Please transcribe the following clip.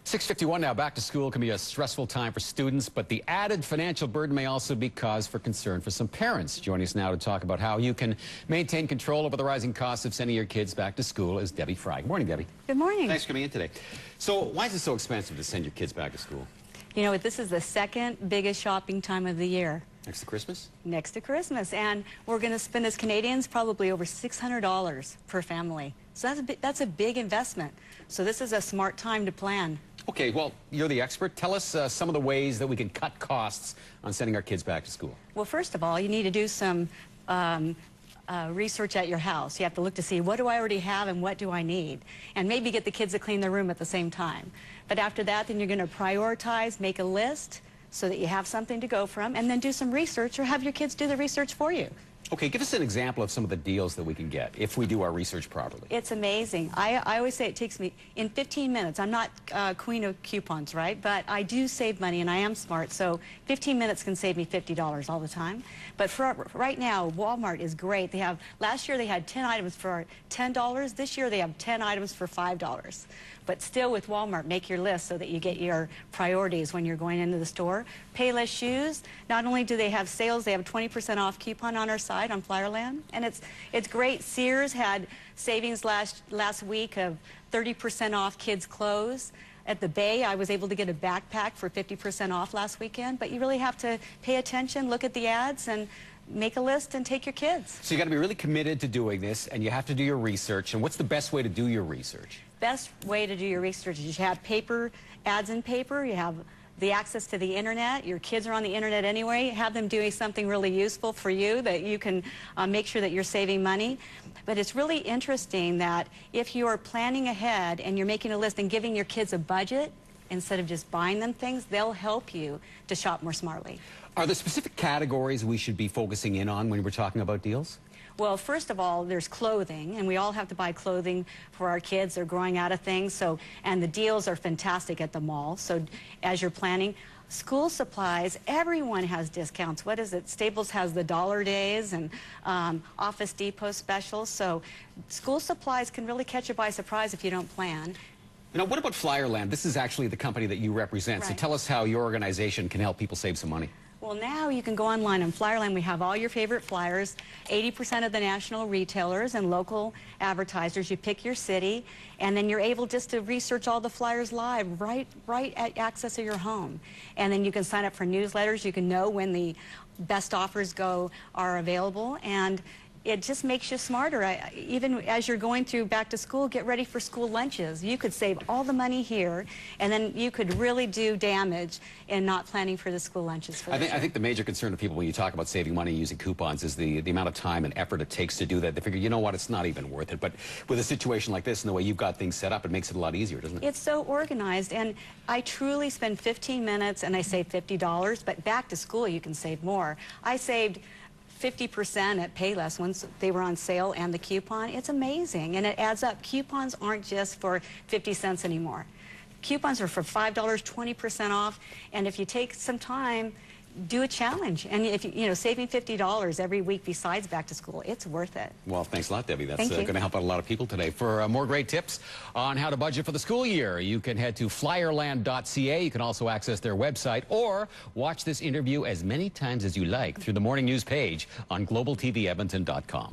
6:51 now. Back to school can be a stressful time for students, but the added financial burden may also be cause for concern for some parents. Joining us now to talk about how you can maintain control over the rising costs of sending your kids back to school is Debbie Fry. Good morning, Debbie. Good morning. Thanks for coming in today. So why is it so expensive to send your kids back to school? You know, this is the second biggest shopping time of the year. Next to Christmas? Next to Christmas. And we're going to spend as Canadians probably over $600 per family. So that's a big investment. So this is a smart time to plan. Okay, well, you're the expert. Tell us some of the ways that we can cut costs on sending our kids back to school. Well, first of all, you need to do some research at your house. You have to look to see, what do I already have and what do I need? And maybe get the kids to clean their room at the same time. But after that, then you're going to prioritize, make a list so that you have something to go from, and then do some research or have your kids do the research for you. Okay, give us an example of some of the deals that we can get if we do our research properly. It's amazing. I always say it takes me in 15 minutes. I'm not queen of coupons, right? But I do save money and I am smart. So 15 minutes can save me $50 all the time. But for right now, Walmart is great. They have, last year they had 10 items for $10. This year they have 10 items for $5. But still with Walmart, make your list so that you get your priorities when you're going into the store. Payless shoes. Not only do they have sales, they have a 20% off coupon on our site on Flyerland. And it's great. Sears had savings last week of 30% off kids' clothes. At the Bay, I was able to get a backpack for 50% off last weekend. But you really have to pay attention, look at the ads, and make a list and take your kids. So you got to be really committed to doing this, and you have to do your research. And what's the best way to do your research? Best way to do your research is you have paper, ads in paper, you have the access to the internet, your kids are on the internet anyway, have them doing something really useful for you that you can make sure that you're saving money. But it's really interesting that if you are planning ahead and you're making a list and giving your kids a budget, instead of just buying them things, they'll help you to shop more smartly. Are there specific categories we should be focusing in on when we're talking about deals? Well, first of all, there's clothing, and we all have to buy clothing for our kids. They're growing out of things, and the deals are fantastic at the mall. So as you're planning, school supplies, everyone has discounts. What is it? Staples has the dollar days and Office Depot specials. So school supplies can really catch you by surprise if you don't plan. Now, what about Flyerland? This is actually the company that you represent. Right. So tell us how your organization can help people save some money. Well, now you can go online on Flyerland. We have all your favorite flyers, 80% of the national retailers and local advertisers. You pick your city, and then you're able just to research all the flyers live right at access of your home. And then you can sign up for newsletters. You can know when the best offers are available, and it just makes you smarter. Even as you're going through back to school, get ready for school lunches. You could save all the money here, and then you could really do damage in not planning for the school lunches. I think the major concern of people when you talk about saving money using coupons is the amount of time and effort it takes to do that. They figure, you know what, it's not even worth it. But with a situation like this and the way you've got things set up, it makes it a lot easier, doesn't it? It's so organized, and I truly spend 15 minutes and I save $50, but back to school you can save more. I saved 50% at Payless once they were on sale and the coupon. It's amazing, and it adds up. Coupons aren't just for 50 cents anymore. Coupons are for $5, 20% off, and if you take some time, do a challenge. And if you know, saving $50 every week besides back to school, it's worth it. Well, thanks a lot, Debbie. That's going to help out a lot of people today. For more great tips on how to budget for the school year, you can head to Flyerland.ca. You can also access their website or watch this interview as many times as you like through the morning news page on globaltvedmonton.com.